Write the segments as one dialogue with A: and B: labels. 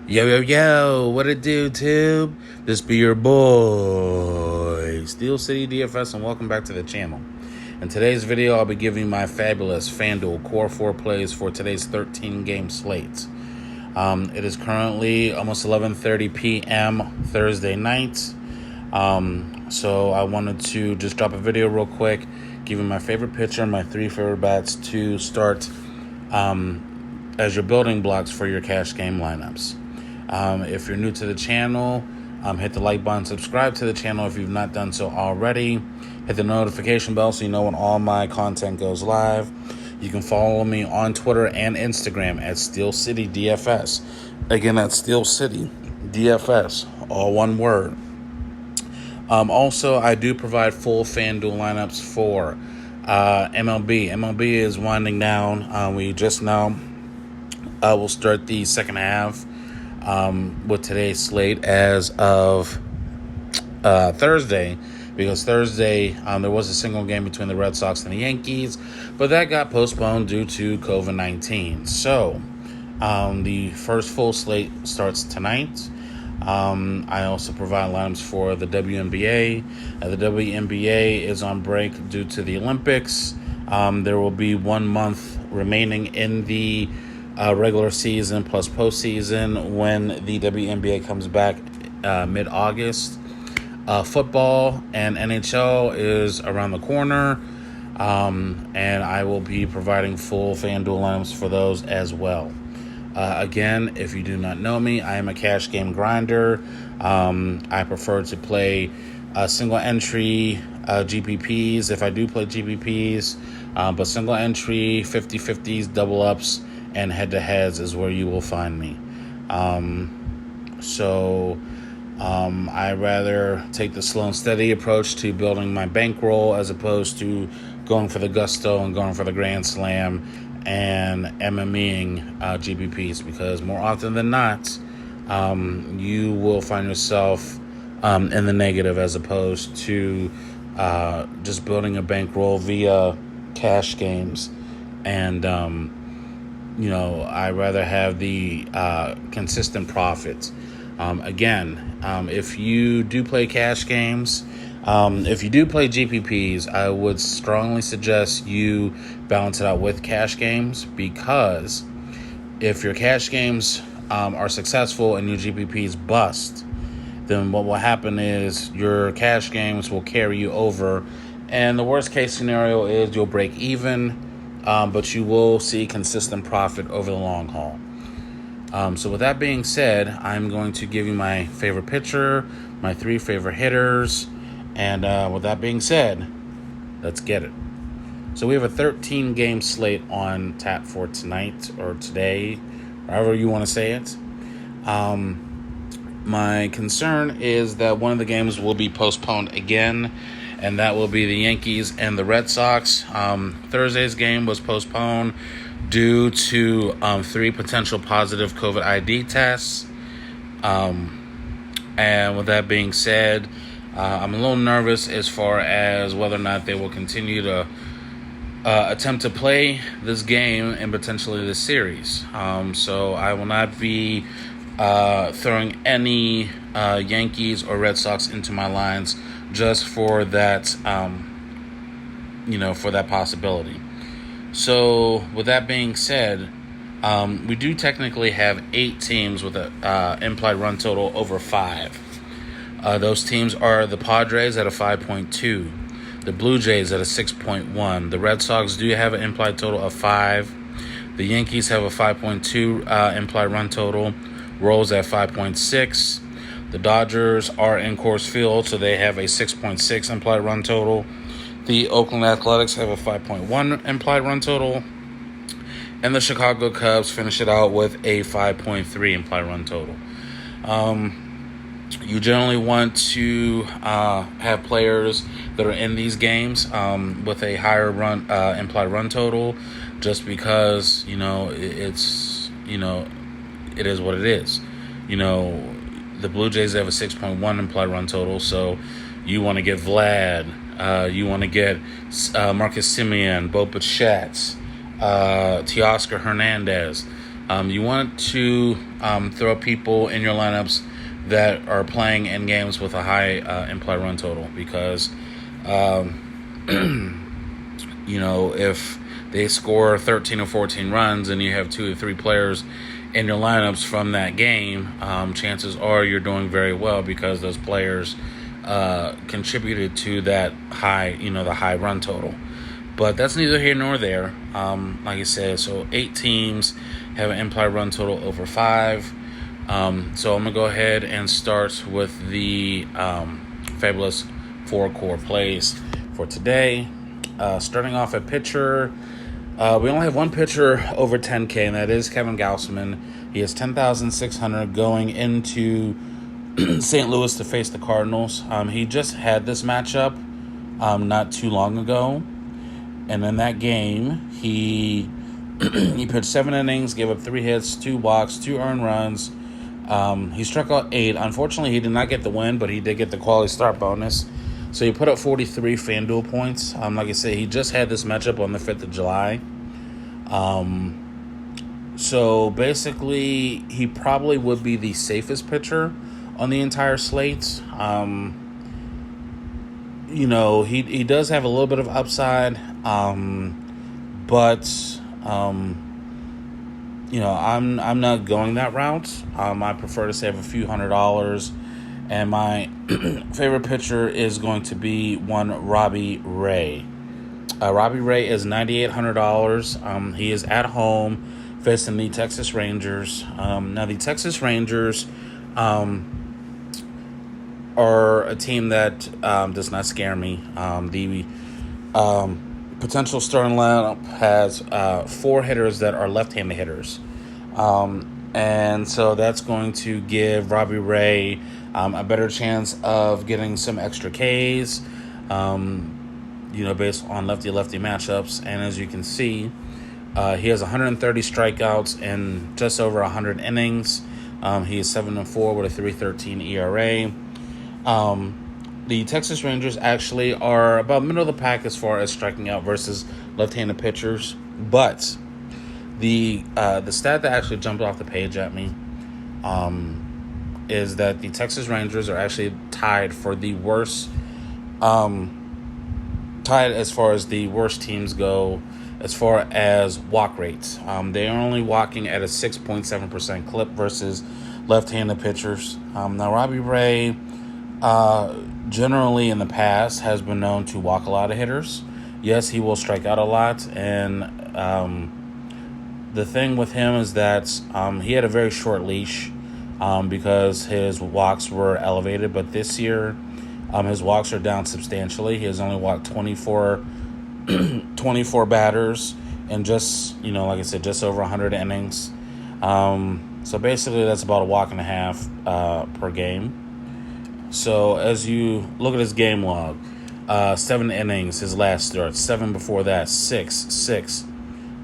A: Yo, yo, yo, what it do, Tube? This be your boy, Steel City DFS, and welcome back to the channel. In today's video, I'll be giving my fabulous FanDuel Core 4 plays for today's 13-game slate. It is currently almost 11:30 p.m. Thursday night, so I wanted to just drop a video real quick, giving my favorite pitcher, my three favorite bats to start as your building blocks for your cash game lineups. If you're new to the channel, hit the like button, subscribe to the channel if you've not done so already. Hit the notification bell so you know when all my content goes live. You can follow me on Twitter and Instagram at Steel City DFS. Again, that's Steel City DFS, all one word. Also, I do provide full FanDuel lineups for MLB. MLB is winding down. We just now will start the second half with today's slate as of Thursday, because Thursday there was a single game between the Red Sox and the Yankees, but that got postponed due to COVID-19. So the first full slate starts tonight. I also provide lineups for the WNBA. The WNBA is on break due to the Olympics. There will be 1 month remaining in the regular season plus postseason when the WNBA comes back mid-August. Football and NHL is around the corner, and I will be providing full FanDuel lineups for those as well. Again, if you do not know me, I am a cash game grinder. I prefer to play single entry GPPs if I do play GPPs, but single entry, 50-50s, double ups, and head-to-heads is where you will find me. I rather take the slow and steady approach to building my bankroll as opposed to going for the gusto and going for the grand slam and MMEing GPPs, because more often than not, you will find yourself in the negative as opposed to just building a bankroll via cash games. And I rather have the consistent profits. If you do play cash games, if you do play GPPs, I would strongly suggest you balance it out with cash games, because if your cash games are successful and your GPPs bust, then what will happen is your cash games will carry you over, and the worst case scenario is you'll break even, but you will see consistent profit over the long haul. So with that being said, I'm going to give you my favorite pitcher, my three favorite hitters, and with that being said, let's get it. So we have a 13-game slate on tap for tonight or today, however you want to say it. My concern is that one of the games will be postponed again, and that will be the Yankees and the Red Sox. Thursday's game was postponed due to 3 potential positive COVID ID tests. And with that being said, I'm a little nervous as far as whether or not they will continue to attempt to play this game and potentially this series. So I will not be throwing any Yankees or Red Sox into my lines just for that, for that possibility. So with that being said, we do technically have 8 teams with an implied run total over 5. Those teams are the Padres at a 5.2, the Blue Jays at a 6.1. The Red Sox do have an implied total of 5. The Yankees have a 5.2 implied run total. Royals at 5.6. The Dodgers are in Coors Field, so they have a 6.6 implied run total. The Oakland Athletics have a 5.1 implied run total. And the Chicago Cubs finish it out with a 5.3 implied run total. You generally want to have players that are in these games with a higher implied run total, just because, it is what it is. The Blue Jays have a 6.1 implied run total, so you want to get Vlad, you want to get Marcus Semien, Bo Bichette, Teoscar Hernandez. You want to throw people in your lineups that are playing in games with a high implied run total, because if they score 13 or 14 runs and you have 2 or 3 players in your lineups from that game, chances are you're doing very well, because those players contributed to that high, the high run total. But that's neither here nor there. Like I said, so 8 teams have an implied run total over 5. So I'm going to go ahead and start with the fabulous 4 core plays for today. Starting off at pitcher, we only have one pitcher over 10K, and that is Kevin Gausman. He has 10,600 going into St. Louis to face the Cardinals. He just had this matchup not too long ago, and in that game, he pitched 7 innings, gave up 3 hits, 2 walks, 2 earned runs. He struck out 8. Unfortunately, he did not get the win, but he did get the quality start bonus. So he put up 43 FanDuel points. Like I said, he just had this matchup on the 5th of July. So basically, he probably would be the safest pitcher on the entire slate. He does have a little bit of upside, but I'm not going that route. I prefer to save a few $100, and my favorite pitcher is going to be one Robbie Ray. Robbie Ray is $9,800. He is at home facing the Texas Rangers. Now, the Texas Rangers are a team that does not scare me. The potential starting lineup has 4 hitters that are left-handed hitters. And so that's going to give Robbie Ray a better chance of getting some extra Ks, based on lefty-lefty matchups. And as you can see, he has 130 strikeouts and just over 100 innings. He is 7-4 with a 3.13 ERA. The Texas Rangers actually are about middle of the pack as far as striking out versus left-handed pitchers, but the stat that actually jumped off the page at me is that the Texas Rangers are actually tied for the worst, tied as far as the worst teams go as far as walk rates. They are only walking at a 6.7% clip versus left-handed pitchers. Now, Robbie Ray generally in the past has been known to walk a lot of hitters. Yes, he will strike out a lot, and the thing with him is that he had a very short leash because his walks were elevated, but this year his walks are down substantially. He has only walked 24 batters and just, like I said, just over 100 innings. So basically that's about a walk and a half per game. So as you look at his game log, 7 innings his last start, 7 before that, 6.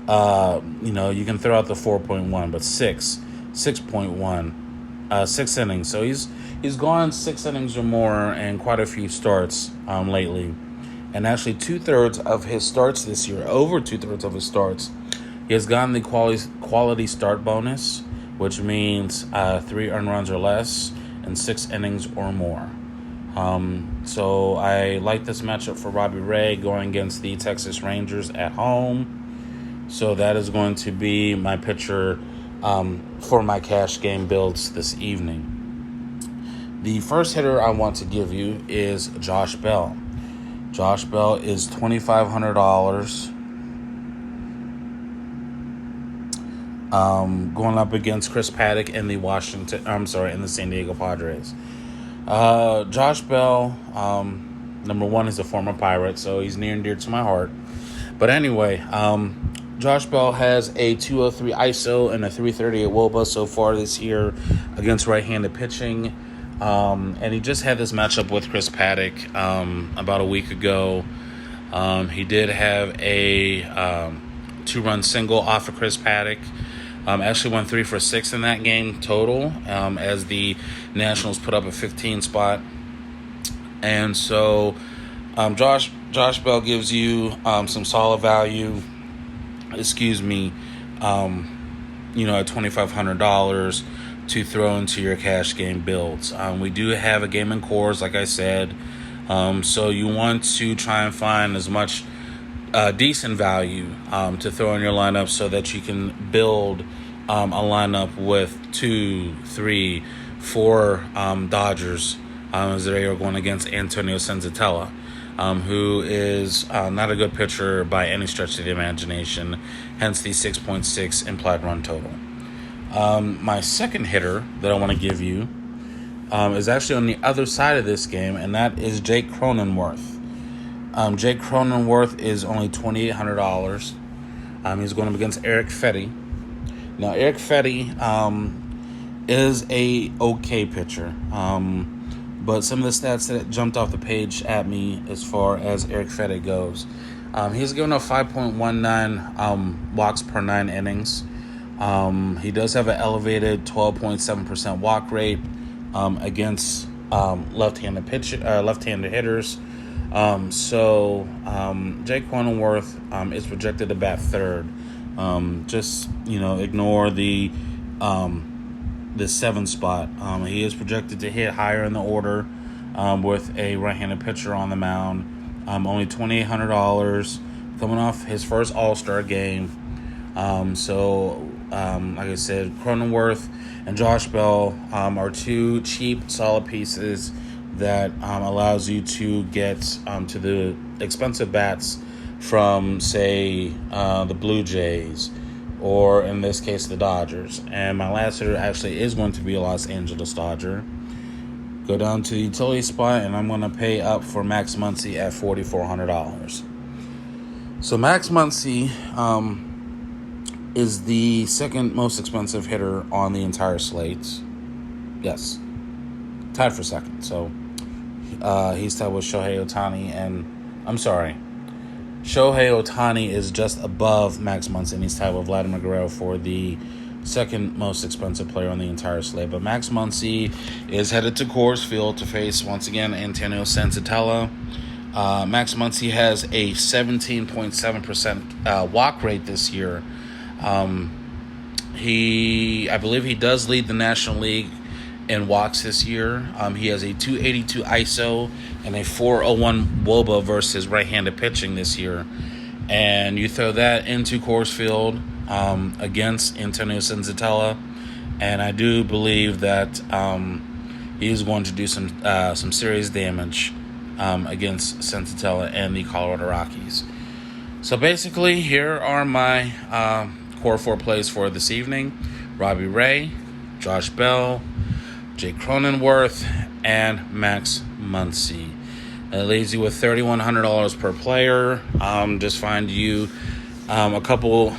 A: You can throw out the 4.1, but 6.1, 6 innings. So he's gone 6 innings or more and quite a few starts lately. And actually 2/3 of his starts this year, over 2/3 of his starts, he has gotten the quality start bonus, which means 3 earned runs or less and 6 innings or more. So I like this matchup for Robbie Ray going against the Texas Rangers at home. So that is going to be my pitcher for my cash game builds this evening. The first hitter I want to give you is Josh Bell. Josh Bell is $2,500. Going up against Chris Paddock in the San Diego Padres. Josh Bell, number one, is a former Pirate, so he's near and dear to my heart. But anyway, Josh Bell has a 203 ISO and a 338 WOBA so far this year against right-handed pitching. And he just had this matchup with Chris Paddock about a week ago. He did have a 2-run single off of Chris Paddock. Actually went 3 for 6 in that game total, as the Nationals put up a 15 spot. And so Josh Bell gives you some solid value. at $2,500 to throw into your cash game builds. We do have a game in cores, like I said. So you want to try and find as much decent value to throw in your lineup so that you can build a lineup with 2, 3, 4 Dodgers as they are going against Antonio Senzatella, who is not a good pitcher by any stretch of the imagination, hence the 6.6 implied run total. My second hitter that I want to give you is actually on the other side of this game, and that is Jake Cronenworth. Jake Cronenworth is only $2,800. He's going up against Eric Fetty. Now, Eric Fetty is a okay pitcher, but some of the stats that jumped off the page at me as far as Eric Fetty goes, he's given up 5.19 walks per 9 innings. He does have an elevated 12.7% walk rate against left-handed hitters. So Jake Cronenworth is projected to bat third. Just ignore the 7 spot. He is projected to hit higher in the order with a right-handed pitcher on the mound. Only $2,800, coming off his first All-Star game. Like I said, Cronenworth and Josh Bell are 2 cheap, solid pieces that allows you to get to the expensive bats from, say, the Blue Jays, or in this case, the Dodgers. And my last hitter actually is going to be a Los Angeles Dodger. Go down to the utility spot, and I'm going to pay up for Max Muncy at $4,400. So Max Muncy is the second most expensive hitter on the entire slate. Yes, tied for second. So he's tied with Shohei Ohtani, and Shohei Ohtani is just above Max Muncy, and he's tied with Vladimir Guerrero for the second most expensive player on the entire slate. But Max Muncy is headed to Coors Field to face, once again, Antonio Senzatella. Max Muncy has a 17.7% walk rate this year. I believe he does lead the National League in walks this year. He has a 282 ISO and a 401 WOBA versus right-handed pitching this year. And you throw that into Coors Field against Antonio Senzatella, and I do believe that he's going to do some serious damage against Senzatella and the Colorado Rockies. So basically, here are my core 4 plays for this evening: Robbie Ray, Josh Bell, Jake Cronenworth, and Max Muncy. It leaves you with $3,100 per player. Just find you a couple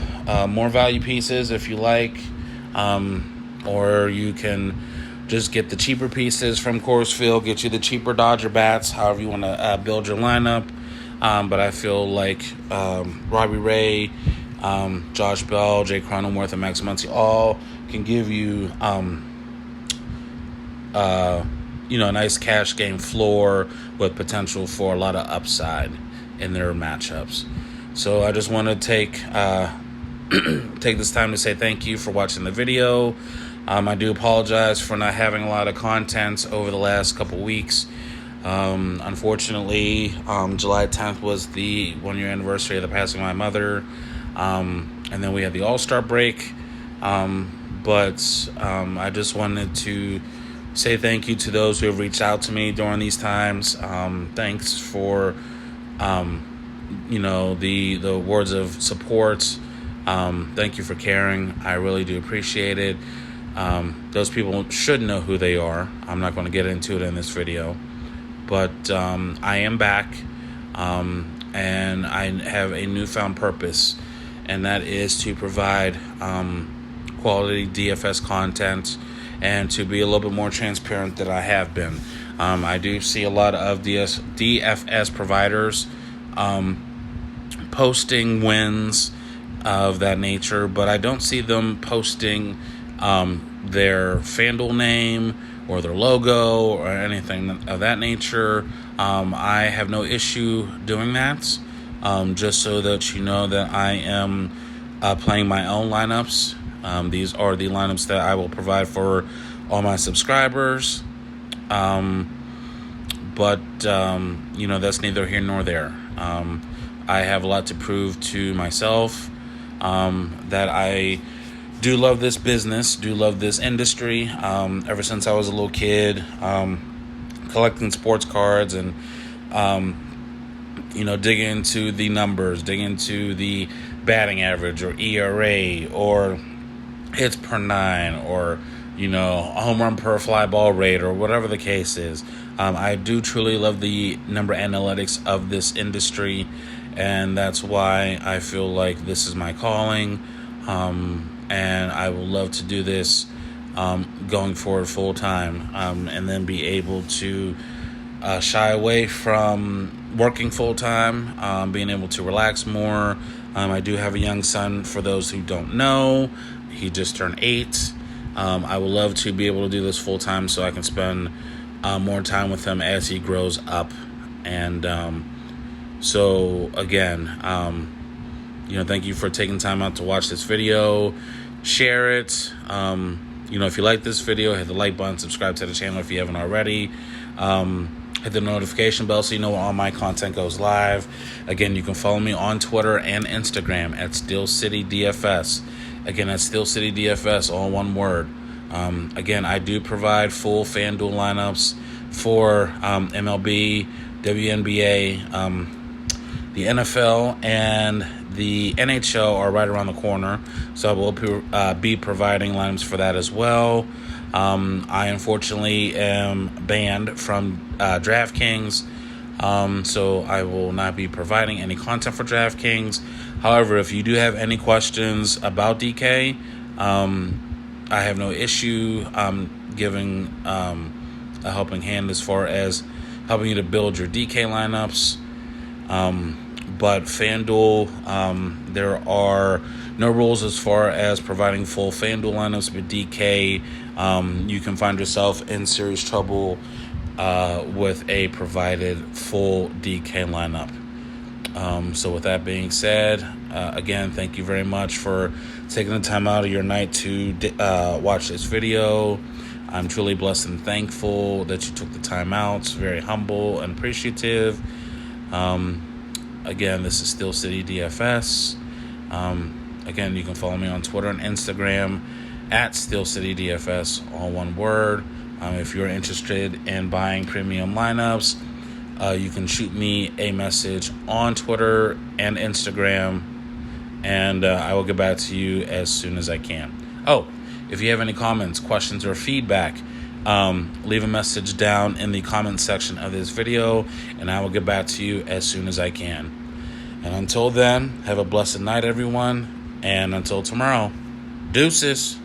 A: more value pieces if you like, or you can just get the cheaper pieces from Coors Field, get you the cheaper Dodger bats, however you want to build your lineup. But I feel like Robbie Ray, Josh Bell, Jake Cronenworth, and Max Muncy all can give you a nice cash game floor with potential for a lot of upside in their matchups. So I just want to take this time to say thank you for watching the video. I do apologize for not having a lot of content over the last couple weeks. Unfortunately, July 10th was the 1-year anniversary of the passing of my mother. And then we had the All-Star break. But I just wanted to say thank you to those who have reached out to me during these times. Thanks for, the words of support. Thank you for caring. I really do appreciate it. Those people should know who they are. I'm not going to get into it in this video. But I am back, and I have a newfound purpose, and that is to provide quality DFS content and to be a little bit more transparent than I have been. I do see a lot of DFS providers posting wins of that nature, but I don't see them posting their FanDuel name or their logo or anything of that nature. I have no issue doing that, just so that you know that I am playing my own lineups These are the lineups that I will provide for all my subscribers. But that's neither here nor there. I have a lot to prove to myself, that I do love this business, do love this industry. Ever since I was a little kid, collecting sports cards and, digging into the numbers, digging into the batting average or ERA or hits per nine or, a home run per fly ball rate or whatever the case is. I do truly love the number analytics of this industry, and that's why I feel like this is my calling, and I would love to do this going forward full time, and then be able to shy away from working full time, being able to relax more. I do have a young son, for those who don't know. He just turned 8. I would love to be able to do this full time so I can spend more time with him as he grows up. And so again, thank you for taking time out to watch this video. Share it. If you like this video, hit the like button, subscribe to the channel if you haven't already. Hit the notification bell so you know when all my content goes live. Again, you can follow me on Twitter and Instagram at SteelCityDFS. Again, that's SteelCityDFS, all one word. Again, I do provide full FanDuel lineups for MLB, WNBA, the NFL, and the NHL are right around the corner. So I will be providing lineups for that as well. I unfortunately am banned from DraftKings, so I will not be providing any content for DraftKings. However, if you do have any questions about DK, I have no issue giving a helping hand as far as helping you to build your DK lineups. But FanDuel, there are no rules as far as providing full FanDuel lineups. But DK, you can find yourself in serious trouble with a provided full DK lineup. So with that being said, again, thank you very much for taking the time out of your night to watch this video. I'm truly blessed and thankful that you took the time out. It's very humble and appreciative. Again, this is Steel City DFS. Again, you can follow me on Twitter and Instagram at Steel City DFS, all one word. If you're interested in buying premium lineups, you can shoot me a message on Twitter and Instagram, and I will get back to you as soon as I can. Oh, if you have any comments, questions, or feedback, leave a message down in the comment section of this video, and I will get back to you as soon as I can. And until then, have a blessed night, everyone, and until tomorrow, deuces.